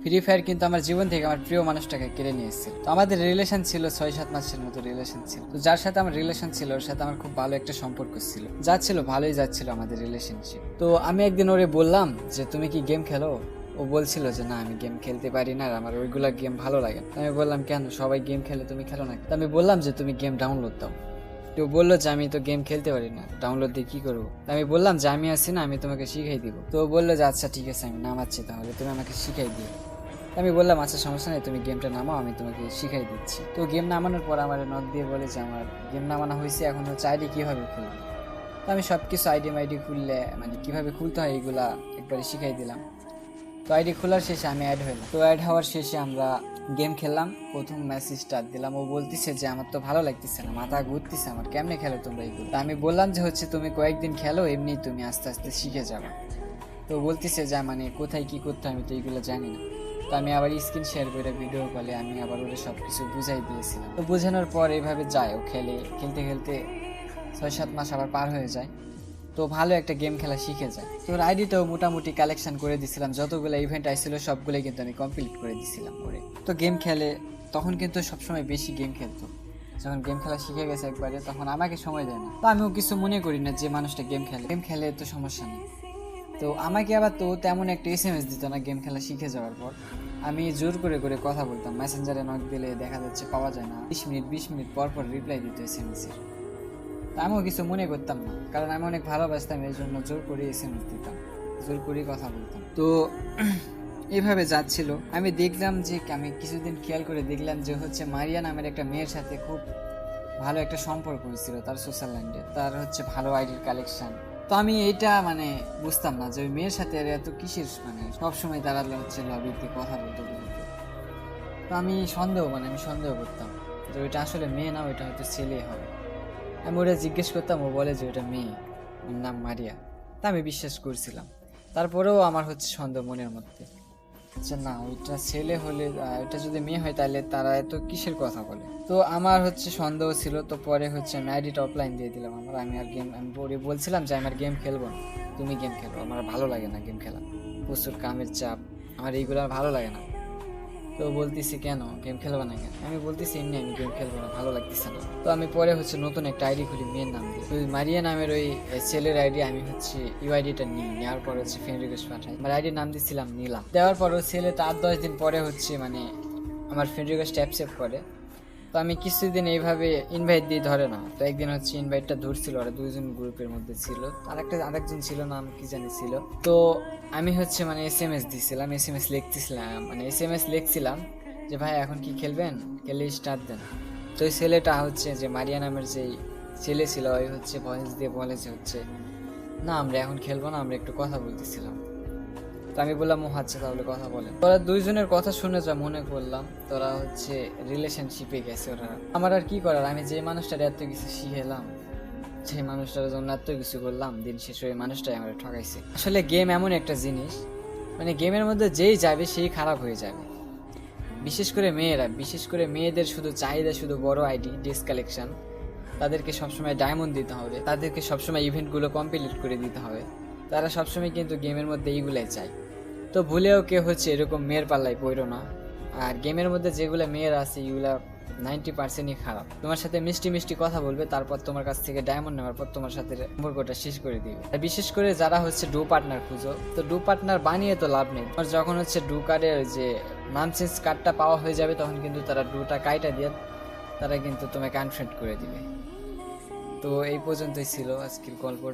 Free fire কিন্তু আমার জীবন থেকে আমার প্রিয় মানুষটাকে কেড়ে নিয়ে এসেছিল। তো আমাদের রিলেশন ছিল 6-7 মাসের মতো রিলেশন ছিল। তো যার সাথে আমার রিলেশন ছিল ওর সাথে আমার খুব ভালো একটা সম্পর্ক ছিল, যাচ্ছিল ভালোই যাচ্ছিল আমাদের রিলেশনশিপ। তো আমি একদিন ওরে বললাম যে তুমি কি গেম খেলো? ও বলছিল যে না আমি গেম খেলতে পারি না, আর আমার ওইগুলা গেম ভালো লাগে না। আমি বললাম কেন, সবাই গেম খেলে তুমি খেলো না? তো আমি বললাম যে তুমি গেম ডাউনলোড দাও। তো বললো যে আমি তো গেম খেলতে পারি না, ডাউনলোড দিয়ে কি করবো? আমি বললাম যে আমি আছি না, আমি তোমাকে শিখাই দিব। তো বললো যে আচ্ছা ঠিক আছে, আমি নামাচ্ছি, তাহলে তুমি আমাকে শিখাই দিও। আমি বললাম আচ্ছা সমস্যা নেই, তুমি গেমটা নামাও, আমি তোমাকে শিখাই দিচ্ছি। তো গেম নামানোর পর আমার নক দিয়ে বলে যে আমার গেম নামানো হয়েছে, এখন হচ্ছে আইডি কীভাবে খুলবো। তো আমি সব কিছু আইডি মাইডি খুললে মানে কীভাবে খুলতে হয় এগুলা একবারে শিখাই দিলাম। তো আইডি খোলার শেষে আমি অ্যাড হলাম। তো অ্যাড হওয়ার শেষে আমরা গেম খেললাম। প্রথম ম্যাচ স্টার্ট দিলাম। ও বলতেছে যে আমার তো ভালো লাগতেছে না, মাথা ঘুরতেছে আমার, কেমনে খেলো তোমরা এইগুলো? তো আমি বললাম যে হচ্ছে তুমি কয়েকদিন খেলো, এমনি তুমি আস্তে আস্তে শিখে যাবে। তো বলতেছে যে মানে কোথায় কি করতে হয় আমি তো এইগুলো জানি না। তো আমি আবার স্ক্রিন শেয়ার করে ভিডিও কলে আমি আবার ওদের সব কিছু বুঝাই দিয়েছিলাম। তো বোঝানোর পর এইভাবে যায়, ও খেলে, খেলতে খেলতে 6-7 মাস আবার পার হয়ে যায়। তো ভালো একটা গেম খেলা শিখে যায়। তো ওর আইডিটাও মোটামুটি কালেকশন করে দিছিলাম, যতগুলো ইভেন্ট আসছিল সবগুলোই কিন্তু আমি কমপ্লিট করে দিছিলাম ওরে। তো গেম খেলে, তখন কিন্তু সবসময় বেশি গেম খেলতো। যখন গেম খেলা শিখে গেছে একবারে, তখন আমাকে সময় দেয় না। তো আমিও কিছু মনে করি না, যে মানুষটা গেম খেলে, গেম খেলে তো সমস্যা নেই। তো আমাকে আবার তো তেমন একটা এসএমএস দিত না গেম খেলা শিখে যাওয়ার পর। আমি জোর করে করে কথা বলতাম, মেসেঞ্জারে নক দিলে দেখা যাচ্ছে পাওয়া যায় না, 20 মিনিট পর পর রিপ্লাই দিত এসএমএস এর। তা আমিও কিছু মনে করতাম না, কারণ আমি অনেক ভালোবাসতাম, এই জন্য জোর করে এসএমএস দিতাম, জোর করে কথা বলতাম। তো এইভাবে যাচ্ছিল। আমি দেখলাম যে, আমি কিছুদিন খেয়াল করে দেখলাম যে হচ্ছে মারিয়া নামের একটা মেয়ের সাথে খুব ভালো একটা সম্পর্ক হয়েছিল তার সোশ্যাল ল্যান্ডে, তার হচ্ছে ভালো আইডির কালেকশন। তো আমি এইটা মানে বুঝতাম না যে ওই মেয়ের সাথে আর এত কিসের, মানে সবসময় তারা হচ্ছে লবিতে কথা বলতে বলতে। তো আমি সন্দেহ করতাম যে ওইটা আসলে মেয়ে না, ওইটা হয়তো ছেলে হবে। আমি ওটা জিজ্ঞেস করতাম, ও বলে যে ওটা মেয়ে, ওর নাম মারিয়া। তা আমি বিশ্বাস করছিলাম। তারপরেও আমার হচ্ছে সন্দেহ মনের মধ্যে, যে না ওইটা ছেলে হলে, ওইটা যদি মেয়ে হয় তাহলে তারা এত কিসের কথা বলে। তো আমার হচ্ছে সন্দেহ ছিল। তো পরে হচ্ছে আমি আইডিটা অফলাইন দিয়ে দিলাম আমার। আমি বলছিলাম যে আমার গেম খেলবো না, তুমি গেম খেলো, আমার ভালো লাগে না গেম খেলা, প্রচুর কামের চাপ, আমার এইগুলো আর ভালো লাগে না। তো বলতেছি কেন গেম খেলবো না কেন? আমি বলতেছি এমনি আমি গেম খেলবো না, ভালো লাগতেছে না। তো আমি পরে হচ্ছে নতুন একটা আইডি খুলি মেয়ের নাম দিয়ে। তো মারিয়া নামের ওই ছেলের আইডি আমি হচ্ছে ইউআইডিটা নিই, নেওয়ার পর হচ্ছে ফ্রেন্ড রিকোয়েস্ট পাঠাই। আমার আইডির নাম দিচ্ছিলাম নীলা। দেওয়ার পর ওই ছেলেটা 8-10 দিন পরে হচ্ছে মানে আমার ফ্রেন্ড রিকোয়েস্ট অ্যাকসেপ্ট করে। তো আমি কিছুদিন এইভাবে ইনভাইট দিয়ে ধরে না। তো একদিন হচ্ছে ইনভাইটটা ধরছিল, ওরা দুইজন গ্রুপের মধ্যে ছিল, আরেকজন ছিল, নাম কি জানি ছিল। তো আমি হচ্ছে মানে এসএমএস দিছিলাম, এসএমএস লিখছিলাম যে ভাই এখন কি খেলবেন, খেলে স্টার্ট দেন। তো ওই ছেলেটা হচ্ছে যে মারিয়া নামের যেই ছেলে ছিল, ওই হচ্ছে ভয়েস দিয়ে বলে যে হচ্ছে না আমরা এখন খেলবো না, আমরা একটু কথা বলতেছিলাম। তো আমি বললাম ও আচ্ছা তাহলে কথা বলে। তোরা দুইজনের কথা শুনে যা মনে করলাম তোরা হচ্ছে রিলেশনশিপে গেছে ওরা। আমার আর কি করার, আমি যে মানুষটার এত কিছু শিখেলাম, যে মানুষটার জন্য এত কিছু করলাম, দিন শেষ ওই মানুষটাই আমার ঠকাইছে। আসলে গেম এমন একটা জিনিস, মানে গেমের মধ্যে যেই যাবে সেই খারাপ হয়ে যাবে। বিশেষ করে মেয়েদের শুধু চাহিদা শুধু বড় আইডি, ডিস্ক কালেকশন, তাদেরকে সবসময় ডায়মন্ড দিতে হবে, তাদেরকে সবসময় ইভেন্টগুলো কমপ্লিট করে দিতে হবে। তারা সবসময় কিন্তু গেমের মধ্যে এইগুলাই চায়। তো ভুলেও কেউ হচ্ছে এরকম মেয়ের পাল্লায় পড়ো না। আর গেমের মধ্যে যেগুলো মেয়ের আছে এগুলা 90%ই খারাপ। তোমার সাথে মিষ্টি মিষ্টি কথা বলবে, তারপর তোমার কাছ থেকে ডায়মন্ড নেওয়ার পর তোমার সাথে সম্পর্কটা শেষ করে দিবে। আর বিশেষ করে যারা হচ্ছে ডু পার্টনার খুঁজো, তো ডু পার্টনার বানিয়ে তো লাভ নেই। আর যখন হচ্ছে ডু কার্ডের যে নানসেন্স কার্ডটা পাওয়া হয়ে যাবে, তখন কিন্তু তারা ডুটা কাইটা দিয়ে তারা কিন্তু তোমাকে আনফ্রেন্ড করে দিবে। তো এই পর্যন্তই ছিল আজকের গল্পটা।